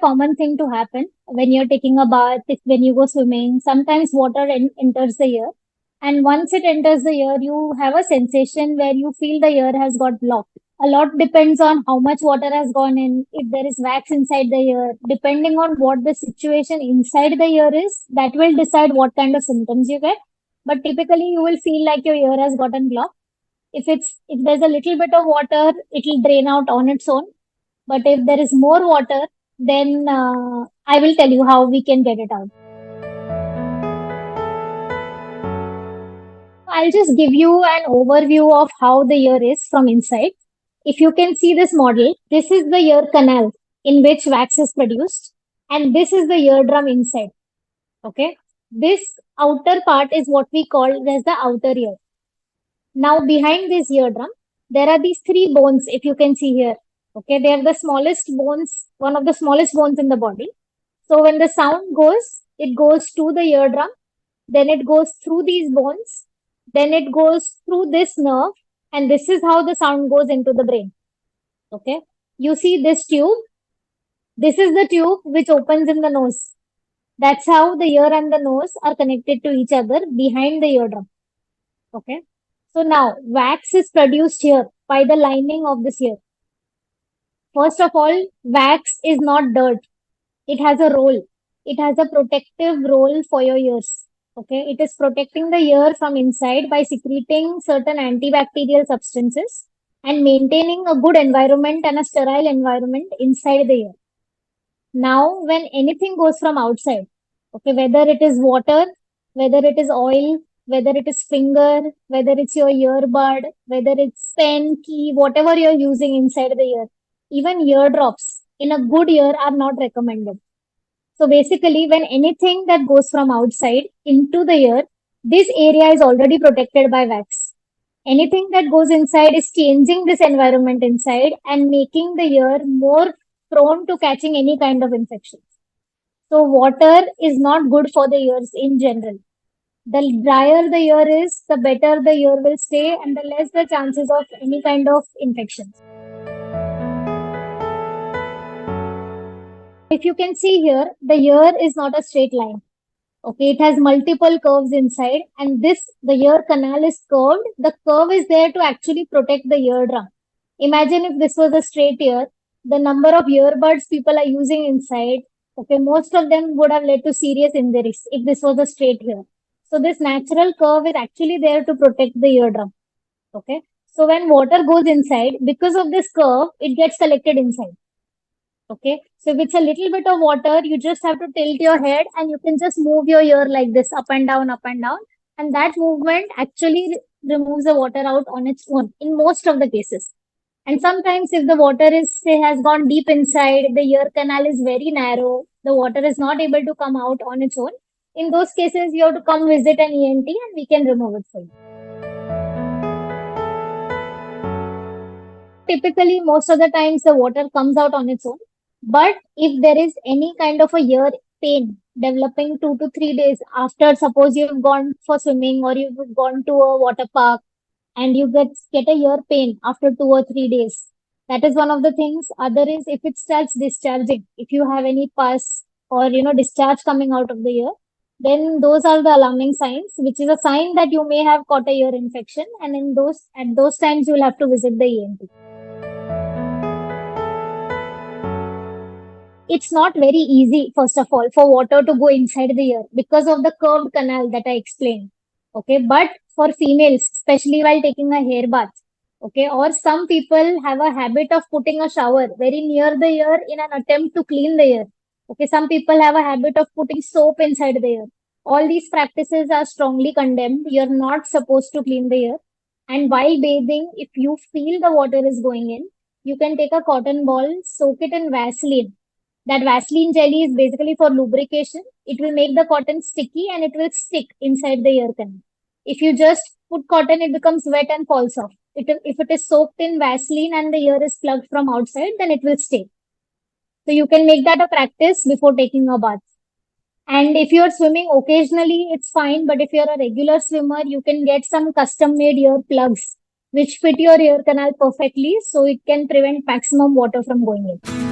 Common thing to happen when you're taking a bath, if when you go swimming, sometimes water enters the ear. And once it enters the ear, you have a sensation where you feel the ear has got blocked. A lot depends on how much water has gone in, if there is wax inside the ear. Depending on what the situation inside the ear is, that will decide what kind of symptoms you get. But typically, you will feel like your ear has gotten blocked. If there's a little bit of water, it will drain out on its own. But if there is more water, then I will tell you how we can get it out. I'll just give you an overview of how the ear is from inside. If you can see this model, this is the ear canal in which wax is produced, and this is the eardrum inside. Okay. This outer part is what we call as the outer ear. Now, behind this eardrum, there are these three bones, if you can see here. Okay, they are the smallest bones, one of the smallest bones in the body. So when the sound goes, it goes to the eardrum, then it goes through these bones, then it goes through this nerve, and this is how the sound goes into the brain. Okay, you see this tube. This is the tube which opens in the nose. That's how the ear and the nose are connected to each other behind the eardrum. Okay, so now wax is produced here by the lining of this ear. First of all, wax is not dirt. It has a role. It has a protective role for your ears. Okay, it is protecting the ear from inside by secreting certain antibacterial substances and maintaining a good environment and a sterile environment inside the ear. Now, when anything goes from outside, okay, whether it is water, whether it is oil, whether it is finger, whether it's your earbud, whether it's pen, key, whatever you're using inside the ear, even eardrops in a good ear are not recommended. So basically, when anything that goes from outside into the ear, this area is already protected by wax. Anything that goes inside is changing this environment inside and making the ear more prone to catching any kind of infections. So water is not good for the ears in general. The drier the ear is, the better the ear will stay and the less the chances of any kind of infections. If you can see here, the ear is not a straight line. Okay, it has multiple curves inside, and the ear canal is curved. The curve is there to actually protect the eardrum. Imagine if this was a straight ear, the number of earbuds people are using inside, okay, most of them would have led to serious injuries if this was a straight ear. So this natural curve is actually there to protect the eardrum. Okay, so when water goes inside, because of this curve, it gets collected inside. Okay, so if it's a little bit of water, you just have to tilt your head and you can just move your ear like this, up and down, up and down. And that movement actually removes the water out on its own in most of the cases. And sometimes if the water has gone deep inside, the ear canal is very narrow, the water is not able to come out on its own. In those cases, you have to come visit an ENT and we can remove it for you. Typically, most of the times the water comes out on its own. But if there is any kind of a ear pain developing 2 to 3 days after, suppose you've gone for swimming or you've gone to a water park and you get a ear pain after 2 or 3 days, that is one of the things. Other is if it starts discharging, if you have any pus or discharge coming out of the ear, then those are the alarming signs, which is a sign that you may have caught a ear infection, and at those times you will have to visit the ENT. It's not very easy, first of all, for water to go inside the ear because of the curved canal that I explained. Okay, but for females, especially while taking a hair bath, okay, or some people have a habit of putting a shower very near the ear in an attempt to clean the ear. Okay, some people have a habit of putting soap inside the ear. All these practices are strongly condemned. You're not supposed to clean the ear. And while bathing, if you feel the water is going in, you can take a cotton ball, soak it in Vaseline. That Vaseline jelly is basically for lubrication. It will make the cotton sticky and it will stick inside the ear canal. If you just put cotton, it becomes wet and falls off. If it is soaked in Vaseline and the ear is plugged from outside, then it will stay. So you can make that a practice before taking a bath. And if you're swimming occasionally, it's fine. But if you're a regular swimmer, you can get some custom-made ear plugs which fit your ear canal perfectly so it can prevent maximum water from going in.